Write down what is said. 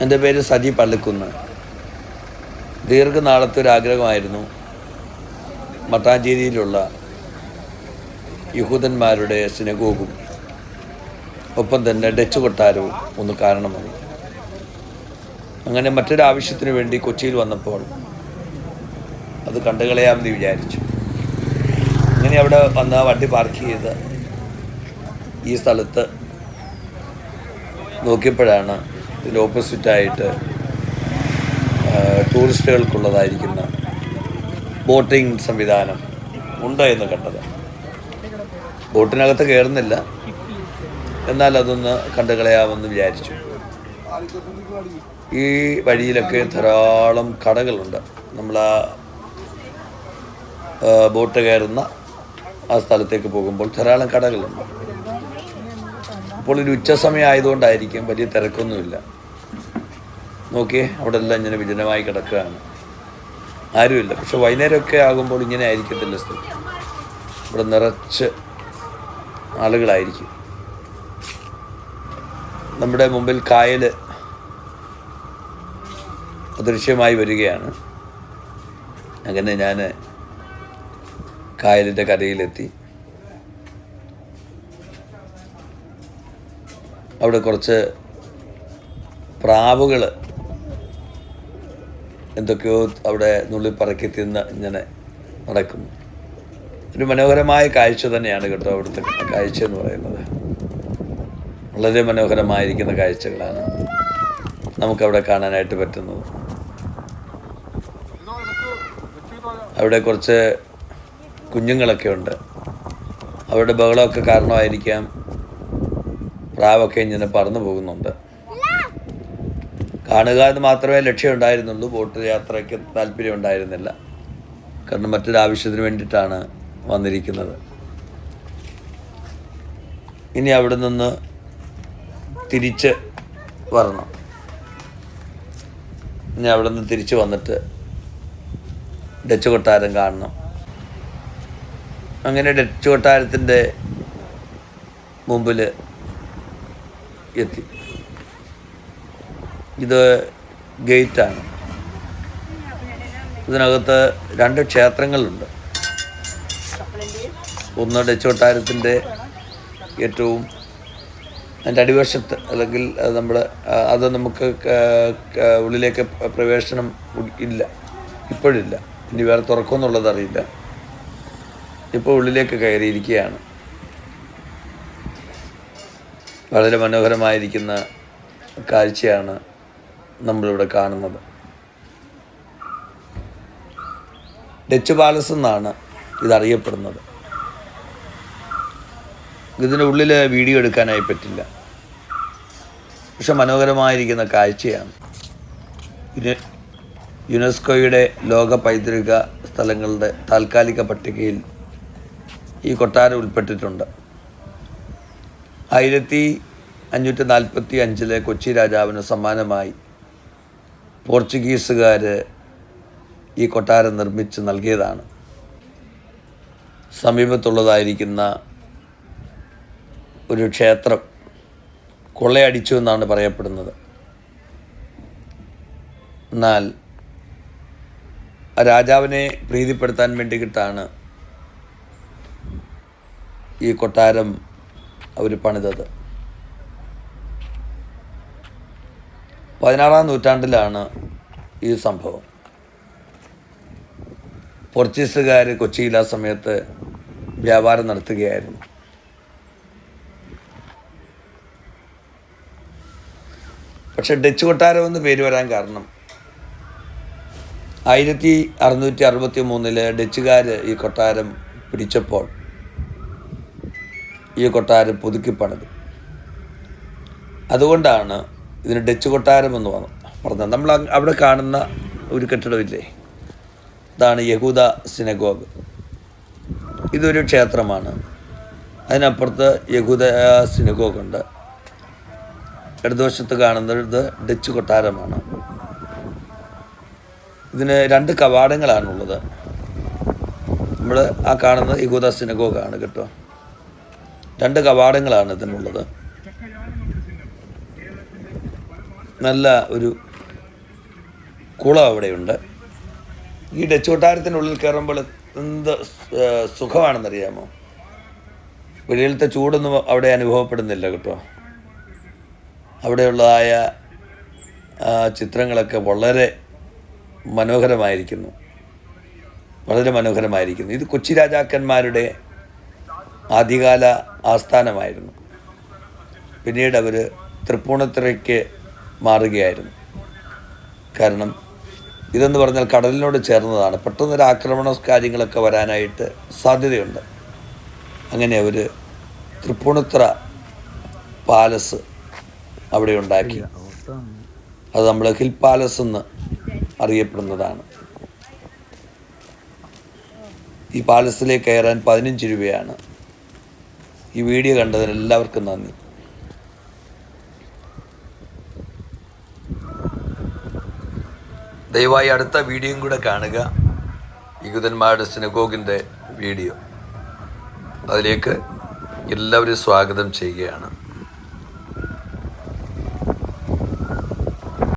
എൻ്റെ പേര് സജി പള്ളിക്കുന്ന്. ദീർഘനാളത്തെ ഒരാഗ്രഹമായിരുന്നു മട്ടാഞ്ചേരിയിലുള്ള യഹൂദന്മാരുടെ സിനഗോഗും ഒപ്പം തന്നെ ഡച്ച് കൊട്ടാരവും ഒന്ന് കാണണമെന്ന്. അങ്ങനെ മറ്റൊരാവശ്യത്തിന് വേണ്ടി കൊച്ചിയിൽ വന്നപ്പോൾ അത് കണ്ടുകളയാമെന്ന് വിചാരിച്ചു. അങ്ങനെ അവിടെ വന്ന് വണ്ടി പാർക്ക് ചെയ്ത് ഈ സ്ഥലത്ത് നോക്കിയപ്പോഴാണ് ഇതിൻ്റെ ഓപ്പോസിറ്റായിട്ട് ടൂറിസ്റ്റുകൾക്കുള്ളതായിരിക്കുന്ന ബോട്ടിംഗ് സംവിധാനം ഉണ്ട് എന്ന് കണ്ടത്. ബോട്ടിനകത്ത് കയറുന്നില്ല, എന്നാൽ അതൊന്ന് കണ്ടുകളയാമെന്ന് വിചാരിച്ചു. ഈ വഴിയിലൊക്കെ ധാരാളം കടകളുണ്ട്. നമ്മൾ ബോട്ട് കയറുന്ന ആ സ്ഥലത്തേക്ക് പോകുമ്പോൾ ധാരാളം കടകളുണ്ട്. അപ്പോൾ ഒരു ഉച്ച സമയം ആയതുകൊണ്ടായിരിക്കും വലിയ തിരക്കൊന്നുമില്ല. നോക്കിയേ, അവിടെ എല്ലാം ഇങ്ങനെ വിജനമായി കിടക്കുകയാണ്, ആരുമില്ല. പക്ഷെ വൈകുന്നേരമൊക്കെ ആകുമ്പോൾ ഇങ്ങനെ ആയിരിക്കത്തില്ല സ്ഥിതി. ഇവിടെ നിറച്ച് ആളുകളായിരിക്കും. നമ്മുടെ മുമ്പിൽ കായൽ അദൃശ്യമായി വരികയാണ്. അങ്ങനെ ഞാൻ കായലിൻ്റെ കരയിലെത്തി. അവിടെ കുറച്ച് പ്രാവുകൾ എന്തൊക്കെയോ അവിടെ നുള്ളിപ്പറക്കി തിന്ന് ഇങ്ങനെ നടക്കുന്നു. ഒരു മനോഹരമായ കാഴ്ച തന്നെയാണ് കേട്ടോ അവിടുത്തെ കാഴ്ച എന്ന് പറയുന്നത്. വളരെ മനോഹരമായിരിക്കുന്ന കാഴ്ചകളാണ് നമുക്കവിടെ കാണാനായിട്ട് പറ്റുന്നത്. അവിടെ കുറച്ച് കുഞ്ഞുങ്ങളൊക്കെ ഉണ്ട്. അവരുടെ ബഹളമൊക്കെ കാരണമായിരിക്കാം പ്രാവൊക്കെ ഇങ്ങനെ പറന്നു പോകുന്നുണ്ട്. കാണുക എന്ന് മാത്രമേ ലക്ഷ്യമുണ്ടായിരുന്നുള്ളൂ. ബോട്ട് യാത്രയ്ക്ക് താല്പര്യം ഉണ്ടായിരുന്നില്ല. കാരണം മറ്റൊരാവശ്യത്തിന് വേണ്ടിയിട്ടാണ് വന്നിരിക്കുന്നത്. ഇനി അവിടെ നിന്ന് തിരിച്ച് വരണം. ഇനി അവിടെ നിന്ന് തിരിച്ച് വന്നിട്ട് ഡച്ച് കൊട്ടാരം കാണണം. അങ്ങനെ ഡച്ച് കൊട്ടാരത്തിൻ്റെ മുമ്പിൽ എത്തി. ഇത് ഗേറ്റാണ്. ഇതിനകത്ത് 2 ക്ഷേത്രങ്ങളുണ്ട്. ഒന്ന് ഡച്ച് കൊട്ടാരത്തിൻ്റെ ഏറ്റവും അതിൻ്റെ അടിവശത്ത്, അല്ലെങ്കിൽ അത് നമുക്ക് ഉള്ളിലേക്ക് പ്രവേശനം ഇല്ല, ഇപ്പോഴില്ല. ഇനി വേറെ തുറക്കുമെന്നുള്ളത് അറിയില്ല. ഇപ്പോൾ ഉള്ളിലേക്ക് കയറിയിരിക്കുകയാണ്. വളരെ മനോഹരമായിരിക്കുന്ന കാഴ്ചയാണ് നമ്മളിവിടെ കാണുന്നത്. ഡച്ച് പാലസ് എന്നാണ് ഇതറിയപ്പെടുന്നത്. ഇതിൻ്റെ ഉള്ളിൽ വീഡിയോ എടുക്കാനായി പറ്റില്ല, പക്ഷെ മനോഹരമായിരിക്കുന്ന കാഴ്ചയാണ്. യുനെസ്കോയുടെ ലോക പൈതൃക സ്ഥലങ്ങളുടെ താൽക്കാലിക പട്ടികയിൽ ഈ കൊട്ടാരം ഉൾപ്പെട്ടിട്ടുണ്ട്. 1545 കൊച്ചി രാജാവിന് സമ്മാനമായി പോർച്ചുഗീസുകാർ ഈ കൊട്ടാരം നിർമ്മിച്ച് നൽകിയതാണ്. സമീപത്തുള്ളതായിരിക്കുന്ന ഒരു ക്ഷേത്രം കൊള്ളയടിച്ചു എന്നാണ് പറയപ്പെടുന്നത്. എന്നാൽ രാജാവിനെ പ്രീതിപ്പെടുത്താൻ വേണ്ടിയിട്ടാണ് ഈ കൊട്ടാരം അവർ പണിതത്. 16-ാം നൂറ്റാണ്ടിലാണ് ഈ സംഭവം. പോർച്ചുഗീസുകാർ കൊച്ചിയിൽ ആ സമയത്ത് വ്യാപാരം നടത്തുകയായിരുന്നു. പക്ഷെ ഡച്ച് കൊട്ടാരം എന്ന് പേര് വരാൻ കാരണം 1663 ഡച്ചുകാർ ഈ കൊട്ടാരം പിടിച്ചപ്പോൾ ഈ കൊട്ടാരം പുതുക്കിപ്പണിതു. അതുകൊണ്ടാണ് ഇതിന് ഡച്ച് കൊട്ടാരം എന്ന് പറഞ്ഞത്. നമ്മൾ അവിടെ കാണുന്ന ഒരു കെട്ടിടമില്ലേ, ഇതാണ് യഹൂദ സിനഗോഗ്. ഇതൊരു ക്ഷേത്രമാണ്. അതിനപ്പുറത്ത് യഹൂദ സിനഗോഗുണ്ട്. ഇടതുവശത്ത് കാണുന്നത് ഡച്ച് കൊട്ടാരമാണ്. ഇതിന് 2 കവാടങ്ങളാണുള്ളത്. നമ്മൾ ആ കാണുന്നത് യഹൂദ സിനഗോഗാണ് കേട്ടോ. 2 കവാടങ്ങളാണ് ഇതിനുള്ളത്. നല്ല ഒരു കുളം അവിടെയുണ്ട്. ഈ ഡച്ച് കൊട്ടാരത്തിനുള്ളിൽ കയറുമ്പോൾ എന്ത് സുഖമാണെന്നറിയാമോ? വെളിയിലത്തെ ചൂടൊന്നും അവിടെ അനുഭവപ്പെടുന്നില്ല കേട്ടോ. അവിടെയുള്ളതായ ചിത്രങ്ങളൊക്കെ വളരെ മനോഹരമായിരിക്കുന്നു. ഇത് കൊച്ചി രാജാക്കന്മാരുടെ ആദ്യകാല ആസ്ഥാനമായിരുന്നു. പിന്നീട് അവർ തൃപ്പൂണിത്തുറയ്ക്ക് മാറുകയായിരുന്നു. കാരണം ഇതെന്ന് പറഞ്ഞാൽ കടലിനോട് ചേർന്നതാണ്. പെട്ടെന്നൊരു ആക്രമണ കാര്യങ്ങളൊക്കെ വരാനായിട്ട് സാധ്യതയുണ്ട്. അങ്ങനെ അവർ തൃപ്പൂണിത്തുറ പാലസ് അവിടെ ഉണ്ടാക്കി. അത് നമ്മൾ ഹിൽ പാലസ് എന്ന് അറിയപ്പെടുന്നതാണ്. ഈ പാലസിലേക്ക് കയറാൻ 15 രൂപയാണ്. ഈ വീഡിയോ കണ്ടതിന് എല്ലാവർക്കും നന്ദി. ദയവായി അടുത്ത വീഡിയോയും കൂടെ കാണുക. യഹൂദന്മാരുടെ സിനഗോഗിൻ്റെ വീഡിയോ. അതിലേക്ക് എല്ലാവരും സ്വാഗതം ചെയ്യുകയാണ്.